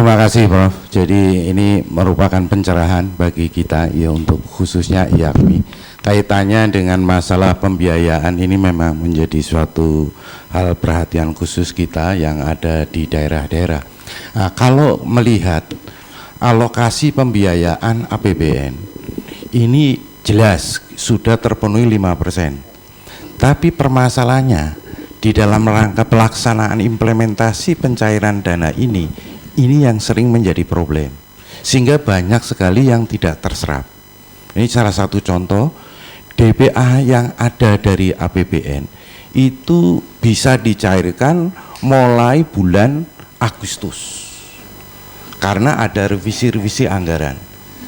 Terima kasih Prof. Jadi ini merupakan pencerahan bagi kita ya untuk khususnya IAKMI. Kaitannya dengan masalah pembiayaan ini memang menjadi suatu hal perhatian khusus kita yang ada di daerah-daerah. Nah, kalau melihat alokasi pembiayaan APBN ini jelas sudah terpenuhi 5%. Tapi permasalahannya di dalam rangka pelaksanaan implementasi pencairan dana ini yang sering menjadi problem. Sehingga banyak sekali yang tidak terserap. Ini salah satu contoh, DPA yang ada dari APBN itu bisa dicairkan mulai bulan Agustus. Karena ada revisi-revisi anggaran.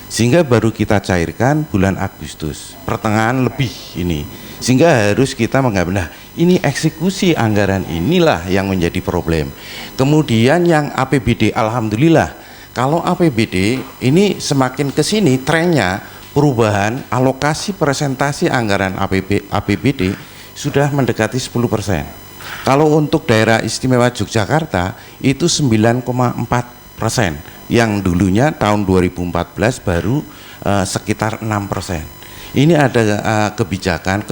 Sehingga baru kita cairkan bulan Agustus, pertengahan lebih ini. Sehingga harus kita menganggap, nah ini eksekusi anggaran inilah yang menjadi problem. Kemudian yang APBD, alhamdulillah, kalau APBD ini semakin ke sini trennya perubahan alokasi presentasi anggaran APBD sudah mendekati 10%. Kalau untuk daerah istimewa Yogyakarta itu 9,4%, yang dulunya tahun 2014 baru sekitar 6%. Ini ada kebijakan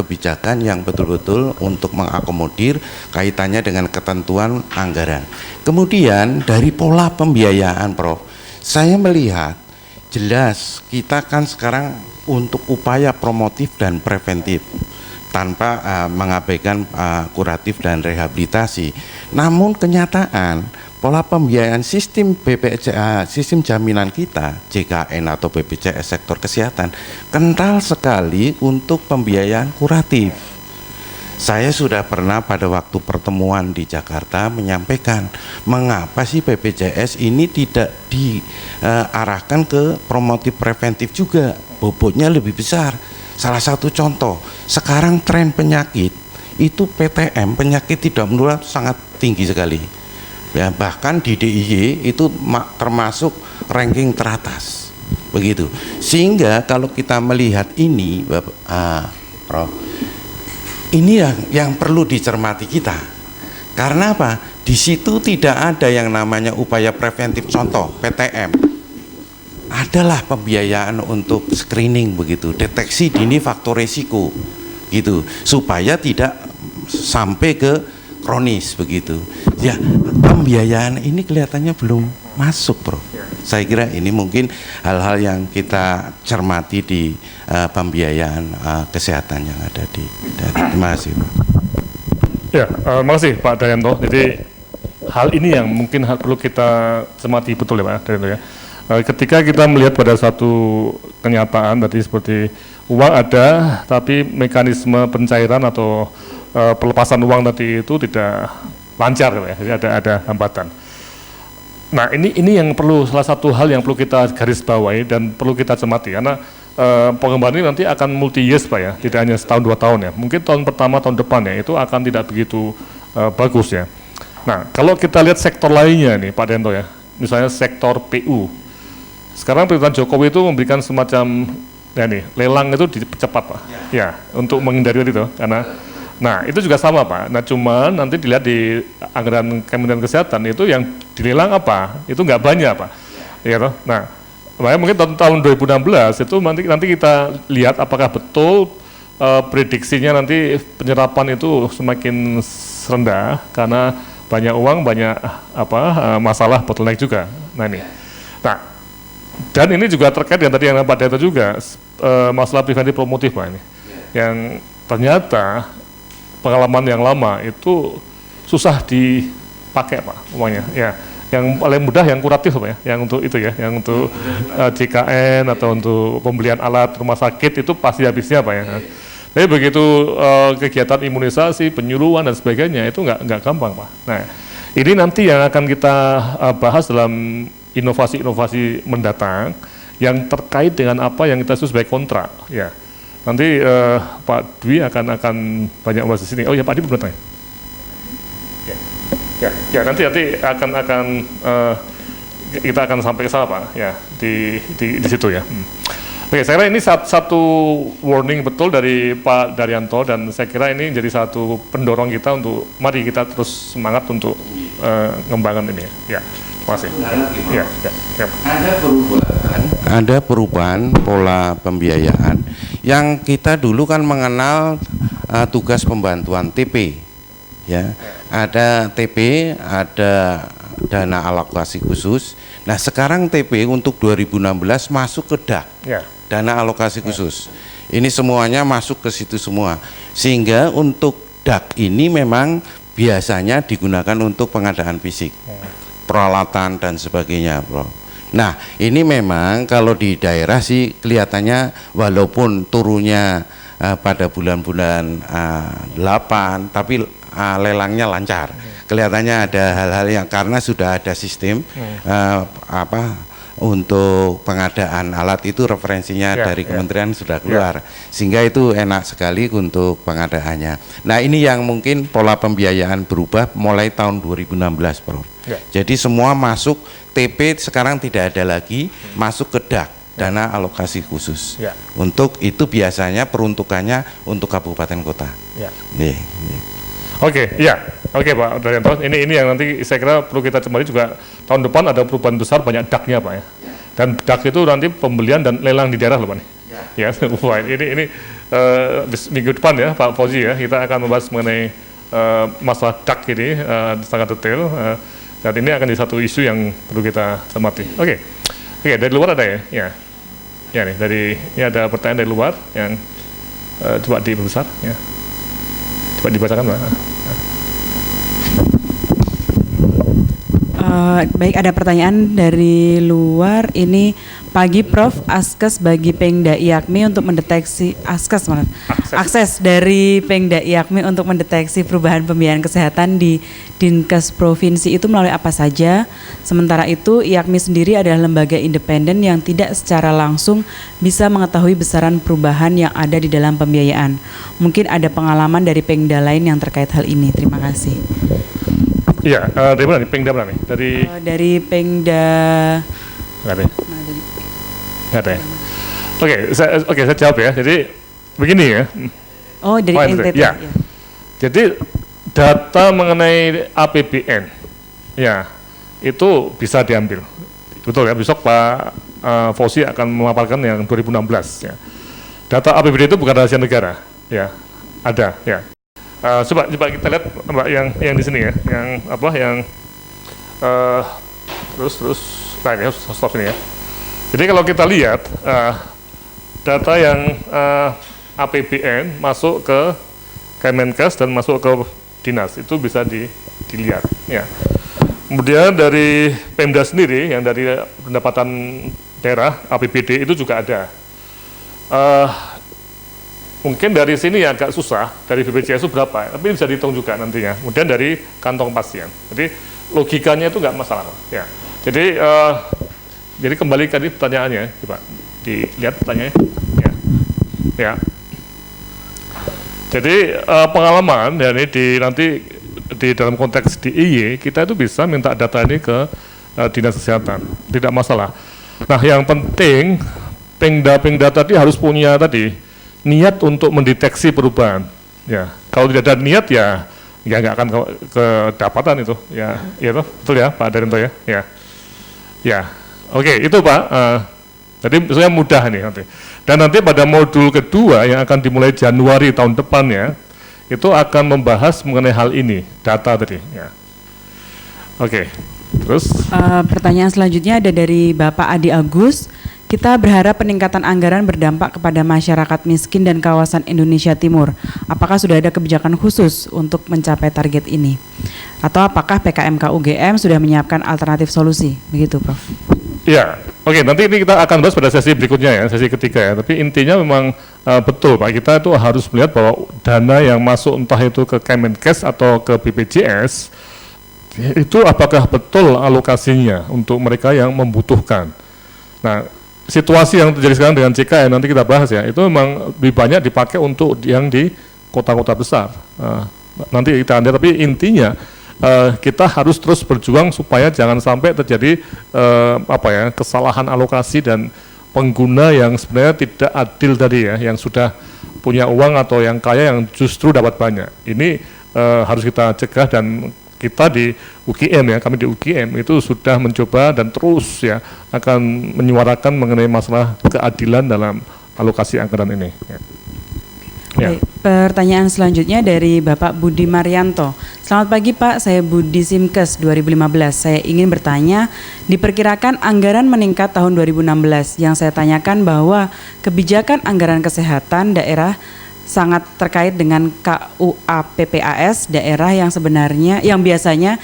yang betul-betul untuk mengakomodir kaitannya dengan ketentuan anggaran. Kemudian dari pola pembiayaan Prof, saya melihat jelas kita kan sekarang untuk upaya promotif dan preventif tanpa mengabaikan kuratif dan rehabilitasi. Namun kenyataan pola pembiayaan sistem BPJS, sistem jaminan kita, JKN atau BPJS sektor kesehatan, kental sekali untuk pembiayaan kuratif. Saya sudah pernah pada waktu pertemuan di Jakarta menyampaikan, mengapa sih BPJS ini tidak diarahkan ke promotif preventif juga, bobotnya lebih besar. Salah satu contoh, sekarang tren penyakit, itu PTM, penyakit tidak menular sangat tinggi sekali. Ya, bahkan di DIY itu termasuk ranking teratas begitu. Sehingga kalau kita melihat ini Prof, ini yang perlu dicermati kita. Karena apa? Di situ tidak ada yang namanya upaya preventif, contoh PTM. Adalah pembiayaan untuk screening begitu, deteksi dini faktor resiko gitu, supaya tidak sampai ke kronis begitu. Ya, pembiayaan ini kelihatannya belum masuk, Bro. Saya kira ini mungkin hal-hal yang kita cermati di pembiayaan kesehatan yang ada di. Terima kasih, Bro. Ya, terima kasih Pak Daryanto. Jadi hal ini yang mungkin perlu kita cermati betul ya Pak Daryanto ya. Ketika kita melihat pada satu kenyataan tadi seperti uang ada, tapi mekanisme pencairan atau pelepasan uang tadi itu tidak lancar ya, jadi ada hambatan. Nah ini yang perlu, salah satu hal yang perlu kita garis bawahi dan perlu kita cermati karena pengembangan ini nanti akan multi years Pak ya, tidak hanya setahun 2 tahun ya, mungkin tahun pertama tahun depan ya itu akan tidak begitu bagus ya. Nah kalau kita lihat sektor lainnya nih Pak Daryanto ya, misalnya sektor PU, sekarang pemerintahan Jokowi itu memberikan semacam ya nih lelang itu dipercepat Pak ya untuk menghindari itu karena nah itu juga sama Pak, nah cuman nanti dilihat di anggaran Kementerian Kesehatan itu yang dilelang apa, itu nggak banyak Pak ya toh. Nah makanya mungkin tahun 2016 itu nanti kita lihat apakah betul prediksinya nanti penyerapan itu semakin rendah karena banyak uang, banyak masalah bottleneck juga. Nah ini, nah dan ini juga terkait dengan tadi yang Pak Daryanto juga masalah preventif promotif Pak ini, yang ternyata pengalaman yang lama itu susah dipakai Pak uangnya ya. Yang paling mudah yang kuratif Pak ya, yang untuk itu ya, yang untuk JKN atau untuk pembelian alat rumah sakit itu pasti habisnya Pak ya. Tapi begitu kegiatan imunisasi, penyuluhan dan sebagainya itu nggak gampang Pak. Nah ini nanti yang akan kita bahas dalam inovasi-inovasi mendatang yang terkait dengan apa yang kita sebut sebagai kontrak ya. Nanti Pak Dwi akan banyak membahas di sini. Oh ya Pak Dwi belum ya nanti akan kita akan sampai ke sana Pak ya di situ ya. Oke, saya kira ini satu warning betul dari Pak Daryanto dan saya kira ini jadi satu pendorong kita untuk mari kita terus semangat untuk mengembangkan ini ya. Makasih. Ya, ya, ya. Ada perubahan pola pembiayaan yang kita dulu kan mengenal tugas pembantuan TP, ya. Ada TP, ada dana alokasi khusus. Nah, sekarang TP untuk 2016 masuk ke DAK, Ya. dana alokasi khusus. Ini semuanya masuk ke situ semua. Sehingga untuk DAK ini memang biasanya digunakan untuk pengadaan fisik, peralatan dan sebagainya, Bro. Nah, ini memang kalau di daerah sih kelihatannya walaupun turunnya pada bulan-bulan 8, tapi lelangnya lancar. Kelihatannya ada hal-hal yang karena sudah ada sistem untuk pengadaan alat itu referensinya dari kementerian sudah keluar, sehingga itu enak sekali untuk pengadaannya. Nah, ini yang mungkin pola pembiayaan berubah mulai tahun 2016, Prof. Jadi semua masuk TP sekarang tidak ada lagi, masuk ke DAK, dana alokasi khusus. Untuk itu biasanya peruntukannya untuk kabupaten kota. Oke, Pak Daryanto. Ini yang nanti saya kira perlu kita cermati juga, tahun depan ada perubahan besar, banyak DAK-nya, Pak, ya. Dan DAK itu nanti pembelian dan lelang di daerah, loh, Pak. Ya, wah, ini minggu depan ya, Pak Fauzi ya, kita akan membahas mengenai masalah DAK ini sangat detail, dan ini akan jadi satu isu yang perlu kita cermati. Oke, dari luar ada ya, ya nih, ini ada pertanyaan dari luar yang coba diperbesar, ya. Coba dibacakan, Mbak. Baik, ada pertanyaan dari luar. Ini pagi, Prof. Akses bagi Pemda IAKMI untuk mendeteksi akses dari Pemda IAKMI untuk mendeteksi perubahan pembiayaan kesehatan di Dinkes provinsi itu melalui apa saja? Sementara itu IAKMI sendiri adalah lembaga independen yang tidak secara langsung bisa mengetahui besaran perubahan yang ada di dalam pembiayaan. Mungkin ada pengalaman dari Pemda lain yang terkait hal ini. Terima kasih. Iya, dari mana nih? Pemda mana nih? Dari Pemda. Nggak ada. Nggak ada. Oke, saya jawab ya. Jadi begini ya. Oh, dari NTT. Ya. Jadi data mengenai APBN, ya itu bisa diambil. Betul ya. Besok Pak Fauzi akan memaparkan yang 2016. Ya. Data APBN itu bukan rahasia negara. Ya, ada. Ya. Coba kita lihat, Mbak, yang di sini ya, terus nah ini stop sini ya. Jadi kalau kita lihat data yang APBN masuk ke Kemenkes dan masuk ke dinas itu bisa dilihat ya. Kemudian dari Pemda sendiri yang dari pendapatan daerah APBD itu juga ada. Mungkin dari sini agak susah, dari BPJS itu berapa, tapi bisa dihitung juga nantinya. Kemudian dari kantong pasien. Jadi logikanya itu nggak masalah. Ya. Jadi kembali ke pertanyaannya, coba dilihat pertanyaannya. Ya. Jadi pengalaman dan ini nanti di dalam konteks DIY kita itu bisa minta data ini ke dinas kesehatan, tidak masalah. Nah, yang penting Pemda tadi harus punya tadi niat untuk mendeteksi perubahan. Ya, kalau tidak ada niat ya nggak akan kedapatan itu. Ya, itu betul ya, Pak Daryanto ya. Ya, oke, itu Pak. Jadi saya mudah nih nanti. Dan nanti pada modul kedua yang akan dimulai Januari tahun depan ya, itu akan membahas mengenai hal ini, data tadi. Ya. Oke, terus. Pertanyaan selanjutnya ada dari Bapak Adi Agus. Kita berharap peningkatan anggaran berdampak kepada masyarakat miskin dan kawasan Indonesia Timur. Apakah sudah ada kebijakan khusus untuk mencapai target ini? Atau apakah PKMK UGM sudah menyiapkan alternatif solusi? Begitu, Prof. Ya, oke, nanti ini kita akan bahas pada sesi berikutnya ya, sesi ketiga ya. Tapi intinya memang betul Pak, kita itu harus melihat bahwa dana yang masuk entah itu ke Kemenkes atau ke BPJS, itu apakah betul alokasinya untuk mereka yang membutuhkan. Nah, situasi yang terjadi sekarang dengan CKN nanti kita bahas ya, itu memang lebih banyak dipakai untuk yang di kota-kota besar. Nanti kita lihat, tapi intinya kita harus terus berjuang supaya jangan sampai terjadi kesalahan alokasi dan pengguna yang sebenarnya tidak adil tadi ya, yang sudah punya uang atau yang kaya yang justru dapat banyak. Ini harus kita cegah dan kita di UGM ya, kami di UGM itu sudah mencoba dan terus ya akan menyuarakan mengenai masalah keadilan dalam alokasi anggaran ini. Ya. Baik, pertanyaan selanjutnya dari Bapak Budi Marianto. Selamat pagi Pak, saya Budi Simkes 2015. Saya ingin bertanya, diperkirakan anggaran meningkat tahun 2016. Yang saya tanyakan bahwa kebijakan anggaran kesehatan daerah sangat terkait dengan KUA PPAS daerah yang biasanya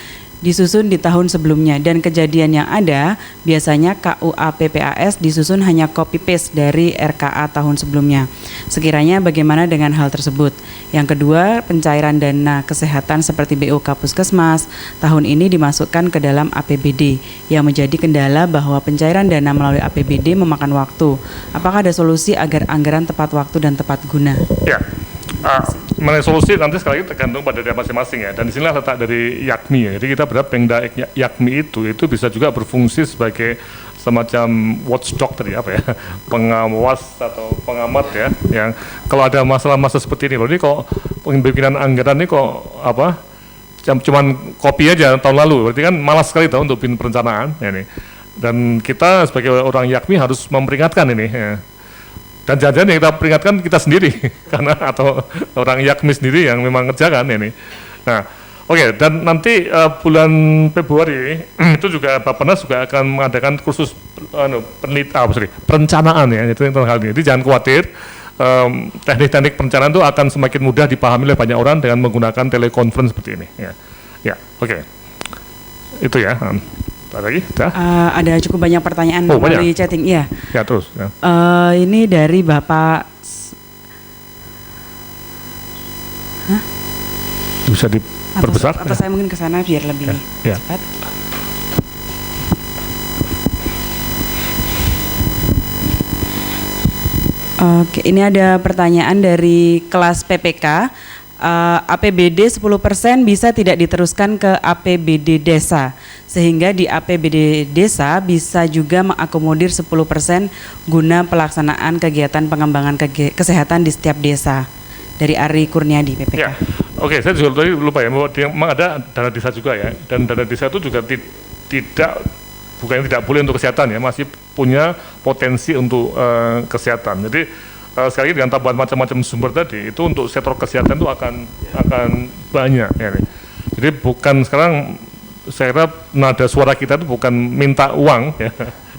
disusun di tahun sebelumnya, dan kejadian yang ada biasanya KUA PPAS disusun hanya copy paste dari RKA tahun sebelumnya. Sekiranya bagaimana dengan hal tersebut? Yang kedua, pencairan dana kesehatan seperti BOK Puskesmas tahun ini dimasukkan ke dalam APBD yang menjadi kendala bahwa pencairan dana melalui APBD memakan waktu. Apakah ada solusi agar anggaran tepat waktu dan tepat guna? Ya. Mengenai solusi nanti sekali lagi tergantung pada daerah masing-masing ya, dan disinilah letak dari YAKMI ya. Jadi kita berharap Pemda YAKMI itu bisa juga berfungsi sebagai semacam watchdog tadi pengawas atau pengamat ya, yang kalau ada masalah-masalah seperti ini loh, ini kok pembikinan anggaran ini kok cuman kopi aja tahun lalu, berarti kan malas sekali tahu untuk bikin perencanaan ya nih. Dan kita sebagai orang YAKMI harus memperingatkan ini ya. Dan jangan-jangan yang kita peringatkan kita sendiri karena atau orang YAKMI sendiri yang memang ngerjakan ini. Nah, oke, dan nanti bulan Februari itu juga Bappenas juga akan mengadakan kursus perencanaan ya, itu tentang hal ini. Jadi jangan khawatir, teknik-teknik perencanaan itu akan semakin mudah dipahami oleh banyak orang dengan menggunakan telekonferensi seperti ini. Ya, oke. Itu ya. Ada lagi? Ada cukup banyak pertanyaan melalui chatting. Iya. Ya, terus. Ya. Ini dari Bapak. Bisa diperbesar? Atau saya mungkin ke sana biar lebih cepat. Oke, ini ada pertanyaan dari kelas PPK. APBD 10% bisa tidak diteruskan ke APBD desa, sehingga di APBD desa bisa juga mengakomodir 10% guna pelaksanaan kegiatan pengembangan kesehatan di setiap desa. Dari Ari Kurniadi, PPK. Ya. Oke, saya juga tadi lupa ya, memang ada dana desa juga ya, dan dana desa itu juga bukan tidak boleh untuk kesehatan ya, masih punya potensi untuk kesehatan. Jadi sekali lagi dengan tambahan macam-macam sumber tadi itu untuk sektor kesehatan itu akan banyak ya. Jadi bukan sekarang saya kira nada suara kita itu bukan minta uang ya,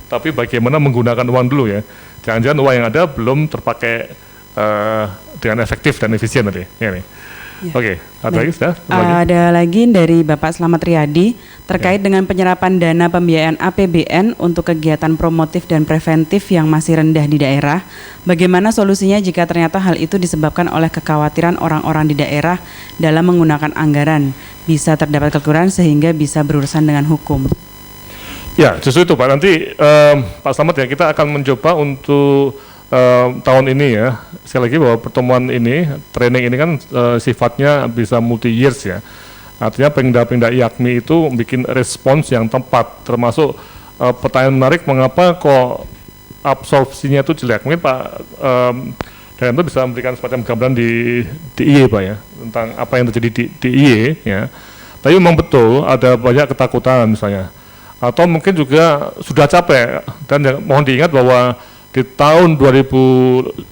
tapi bagaimana menggunakan uang dulu ya. Jangan-jangan uang yang ada belum terpakai dengan efektif dan efisien tadi ya. Oke, ada lagi sudah? Ada lagi dari Bapak Slamet Riyadi terkait dengan penyerapan dana pembiayaan APBN untuk kegiatan promotif dan preventif yang masih rendah di daerah. Bagaimana solusinya jika ternyata hal itu disebabkan oleh kekhawatiran orang-orang di daerah dalam menggunakan anggaran? Bisa terdapat kekurangan sehingga bisa berurusan dengan hukum. Ya, justru itu Pak. Nanti Pak Slamet ya, kita akan mencoba untuk tahun ini ya, sekali lagi bahwa pertemuan ini, training ini kan sifatnya bisa multi years ya. Artinya Pemda YAKMI itu bikin respons yang tepat, termasuk pertanyaan menarik mengapa kok absorpsinya itu jelek. Mungkin Pak Dayanto bisa memberikan semacam gambaran di DIY Pak ya, tentang apa yang terjadi di DIY ya. Tapi memang betul ada banyak ketakutan misalnya, atau mungkin juga sudah capek, dan mohon diingat bahwa di tahun 2014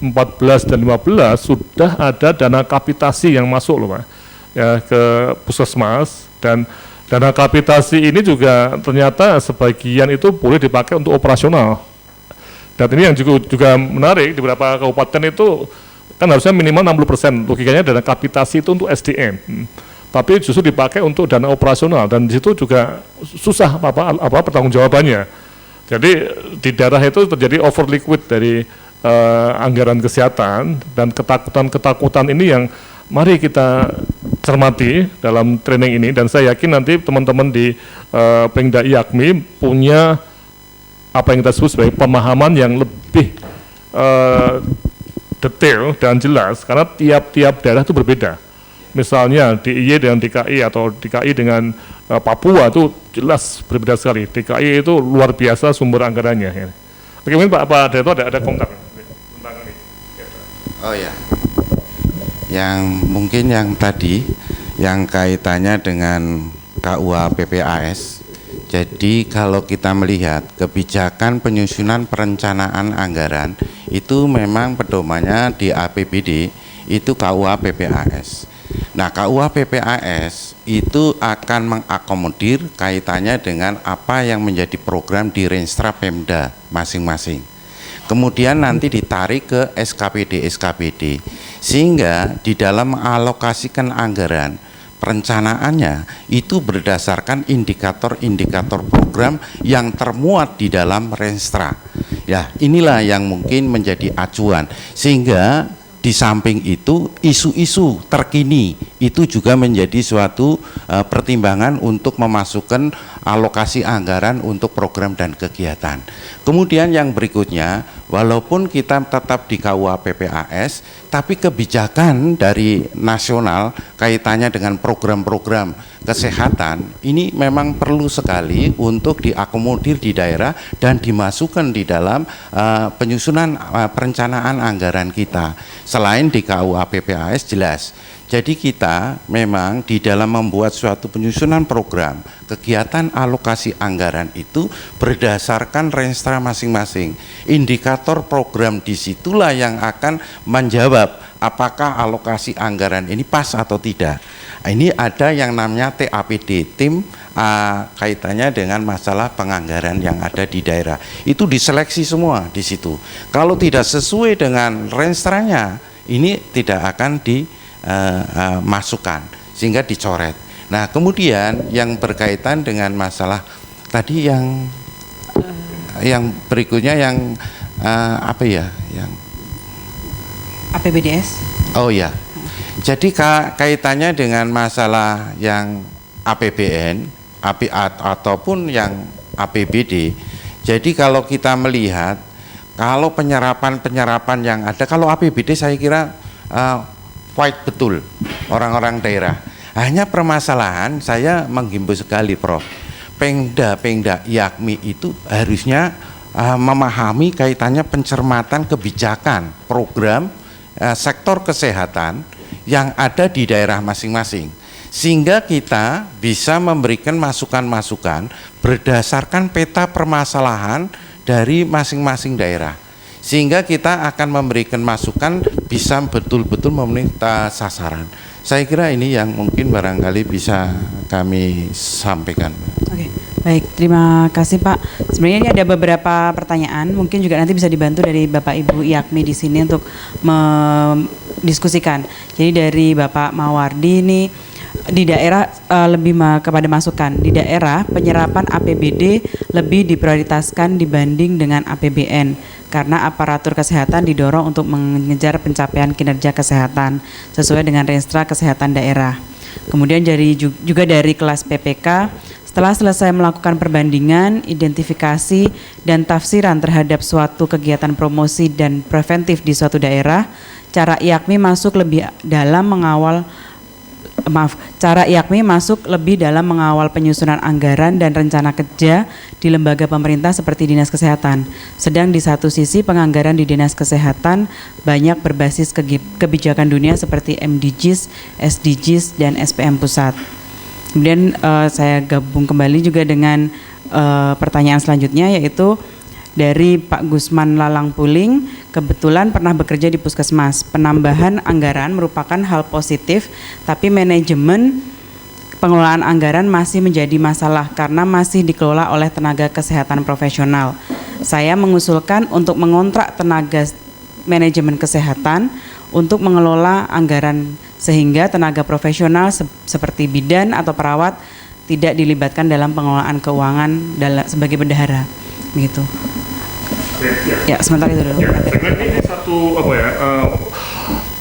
dan 2015 sudah ada dana kapitasi yang masuk loh Pak ya, ke puskesmas, dan dana kapitasi ini juga ternyata sebagian itu boleh dipakai untuk operasional. Dan ini yang juga menarik, di beberapa kabupaten itu kan harusnya minimal 60%, logikanya dana kapitasi itu untuk SDM. Tapi justru dipakai untuk dana operasional, dan di situ juga susah apa pertanggungjawabannya. Jadi di daerah itu terjadi over liquid dari anggaran kesehatan, dan ketakutan ini yang mari kita cermati dalam training ini, dan saya yakin nanti teman-teman di Pemda YAKMI punya apa yang kita sebut sebagai pemahaman yang lebih detail dan jelas, karena tiap-tiap daerah itu berbeda. Misalnya DIY dengan DKI atau DKI dengan Papua itu jelas berbeda sekali. DKI itu luar biasa sumber anggarannya. Ya. Oke, mungkin Pak Dayanto ada komentar tentang ini. Ya. Oh ya, yang mungkin yang tadi yang kaitannya dengan KUA PPAS. Jadi kalau kita melihat kebijakan penyusunan perencanaan anggaran itu memang pedomannya di APBD itu KUA PPAS. Nah, KUA PPAS itu akan mengakomodir kaitannya dengan apa yang menjadi program di Renstra Pemda masing-masing. Kemudian nanti ditarik ke SKPD, sehingga di dalam mengalokasikan anggaran, perencanaannya itu berdasarkan indikator-indikator program yang termuat di dalam Renstra. Ya, inilah yang mungkin menjadi acuan, sehingga di samping itu isu-isu terkini itu juga menjadi suatu pertimbangan untuk memasukkan alokasi anggaran untuk program dan kegiatan. Kemudian yang berikutnya, walaupun kita tetap di KUA PPAS, tapi kebijakan dari nasional kaitannya dengan program-program kesehatan ini memang perlu sekali untuk diakomodir di daerah dan dimasukkan di dalam penyusunan perencanaan anggaran kita. Selain di KUA PPAS jelas. Jadi kita memang di dalam membuat suatu penyusunan program, kegiatan alokasi anggaran itu berdasarkan Renstra masing-masing. Indikator program disitulah yang akan menjawab apakah alokasi anggaran ini pas atau tidak. Ini ada yang namanya TAPD, tim kaitannya dengan masalah penganggaran yang ada di daerah. Itu diseleksi semua di situ. Kalau tidak sesuai dengan Renstranya, ini tidak akan dimasukkan sehingga dicoret. Nah, kemudian yang berkaitan dengan masalah tadi yang berikutnya yang apa ya, yang APBDS. Oh ya. Jadi kaitannya dengan masalah yang APBN, ataupun yang APBD. Jadi kalau kita melihat, kalau penyerapan yang ada, kalau APBD saya kira fight betul orang-orang daerah. Hanya permasalahan saya menghimbau sekali, Prof. Pengda Yakmi itu harusnya memahami kaitannya pencermatan kebijakan program sektor kesehatan yang ada di daerah masing-masing, sehingga kita bisa memberikan masukan-masukan berdasarkan peta permasalahan dari masing-masing daerah, sehingga kita akan memberikan masukan bisa betul-betul memenuhi sasaran. Saya kira ini yang mungkin barangkali bisa kami sampaikan. Oke, baik, terima kasih Pak. Sebenarnya ini ada beberapa pertanyaan, mungkin juga nanti bisa dibantu dari Bapak Ibu Yakmi di sini untuk mendiskusikan. Jadi dari Bapak Mawardi ini, di daerah lebih kepada masukan, di daerah penyerapan APBD lebih diprioritaskan dibanding dengan APBN karena aparatur kesehatan didorong untuk mengejar pencapaian kinerja kesehatan sesuai dengan Renstra Kesehatan Daerah. Kemudian juga dari kelas PPK, setelah selesai melakukan perbandingan, identifikasi, dan tafsiran terhadap suatu kegiatan promosi dan preventif di suatu daerah, cara Yakmi masuk lebih dalam mengawal penyusunan anggaran dan rencana kerja di lembaga pemerintah seperti Dinas Kesehatan. Sedang di satu sisi penganggaran di Dinas Kesehatan banyak berbasis kebijakan dunia seperti MDGs, SDGs, dan SPM Pusat. Kemudian saya gabung kembali juga dengan pertanyaan selanjutnya, yaitu dari Pak Gusman Lalang Puling, kebetulan pernah bekerja di Puskesmas. Penambahan anggaran merupakan hal positif, tapi manajemen pengelolaan anggaran masih menjadi masalah karena masih dikelola oleh tenaga kesehatan profesional. Saya mengusulkan untuk mengontrak tenaga manajemen kesehatan untuk mengelola anggaran sehingga tenaga profesional seperti bidan atau perawat tidak dilibatkan dalam pengelolaan keuangan sebagai bendahara. Begitu. Ya, sebentar itu dulu. Ya, ini satu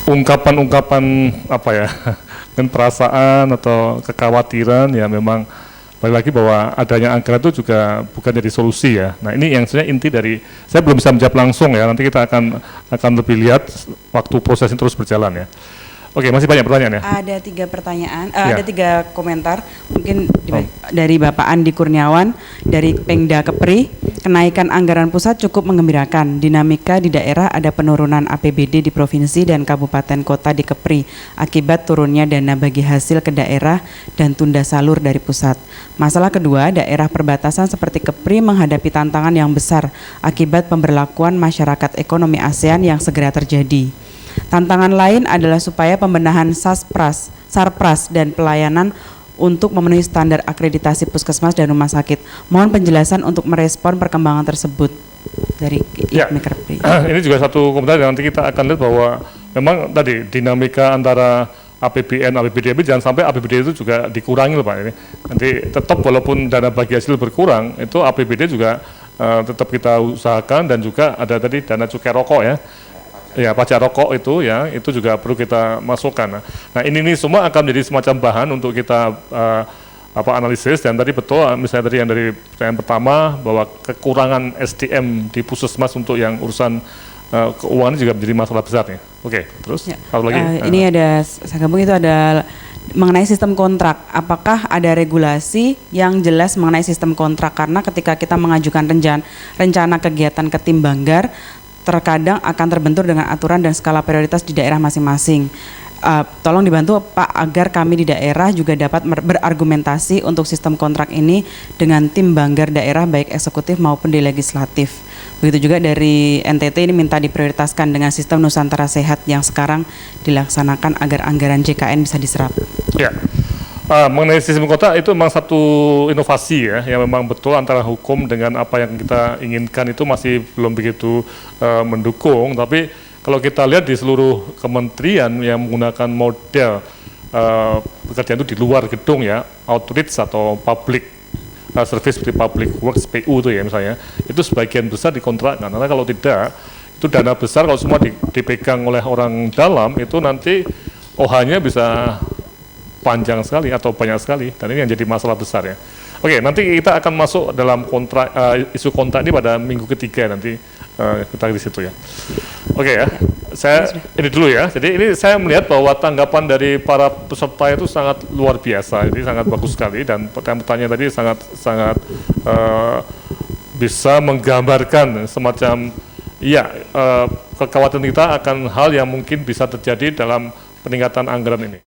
ungkapan-ungkapan kan perasaan atau kekhawatiran ya, memang balik lagi bahwa adanya anggaran itu juga bukan jadi solusi ya. Nah, ini yang sebenarnya inti dari, saya belum bisa menjawab langsung ya, nanti kita akan lebih lihat waktu proses ini terus berjalan ya. Oke, masih banyak pertanyaan ya? Ada 3 pertanyaan, Ya. ada 3 komentar. Mungkin dari Bapak Andi Kurniawan dari Pengda Kepri, kenaikan anggaran pusat cukup menggembirakan. Dinamika di daerah ada penurunan APBD di provinsi dan kabupaten kota di Kepri akibat turunnya dana bagi hasil ke daerah dan tunda salur dari pusat. Masalah kedua, daerah perbatasan seperti Kepri menghadapi tantangan yang besar akibat pemberlakuan masyarakat ekonomi ASEAN yang segera terjadi. Tantangan lain adalah supaya pembenahan Sarpras dan pelayanan untuk memenuhi standar akreditasi puskesmas dan rumah sakit. Mohon penjelasan untuk merespon perkembangan tersebut dari Ya. IAKMI Kepri. Ini juga satu komentar yang nanti kita akan lihat bahwa memang tadi dinamika antara APBN, APBD, jangan sampai APBD itu juga dikurangi loh Pak ini. Nanti tetap walaupun dana bagi hasil berkurang, itu APBD juga tetap kita usahakan, dan juga ada tadi dana cukai rokok ya. Ya, pajak rokok itu juga perlu kita masukkan. Nah, ini semua akan menjadi semacam bahan untuk kita analisis. Dan tadi betul, misalnya tadi yang dari pertanyaan pertama bahwa kekurangan SDM di puskesmas untuk yang urusan keuangan juga menjadi masalah besar nih. Oke, terus Ya. satu lagi. Ini ada, saya gabung itu ada mengenai sistem kontrak. Apakah ada regulasi yang jelas mengenai sistem kontrak? Karena ketika kita mengajukan rencana kegiatan ke tim Banggar, terkadang akan terbentur dengan aturan dan skala prioritas di daerah masing-masing. Tolong dibantu Pak agar kami di daerah juga dapat berargumentasi untuk sistem kontrak ini dengan tim Banggar daerah baik eksekutif maupun di legislatif. Begitu juga dari NTT ini minta diprioritaskan dengan sistem Nusantara Sehat yang sekarang dilaksanakan agar anggaran JKN bisa diserap. Ya. Mengenai sistem kota itu memang satu inovasi ya, yang memang betul antara hukum dengan apa yang kita inginkan itu masih belum begitu mendukung. Tapi kalau kita lihat di seluruh kementerian yang menggunakan model pekerjaan itu di luar gedung ya, outreach atau public service seperti public works PU itu ya misalnya, itu sebagian besar dikontrakkan. Karena kalau tidak, itu dana besar kalau semua dipegang oleh orang dalam, itu nanti OH-nya bisa panjang sekali atau banyak sekali, dan ini yang jadi masalah besar ya. Oke, nanti kita akan masuk dalam kontrak isu kontrak ini pada minggu ketiga nanti kita di situ ya. Oke ya, saya ini dulu ya. Jadi ini saya melihat bahwa tanggapan dari para peserta itu sangat luar biasa, ini sangat bagus sekali, dan pertanyaan tadi sangat bisa menggambarkan semacam kekhawatiran kita akan hal yang mungkin bisa terjadi dalam peningkatan anggaran ini.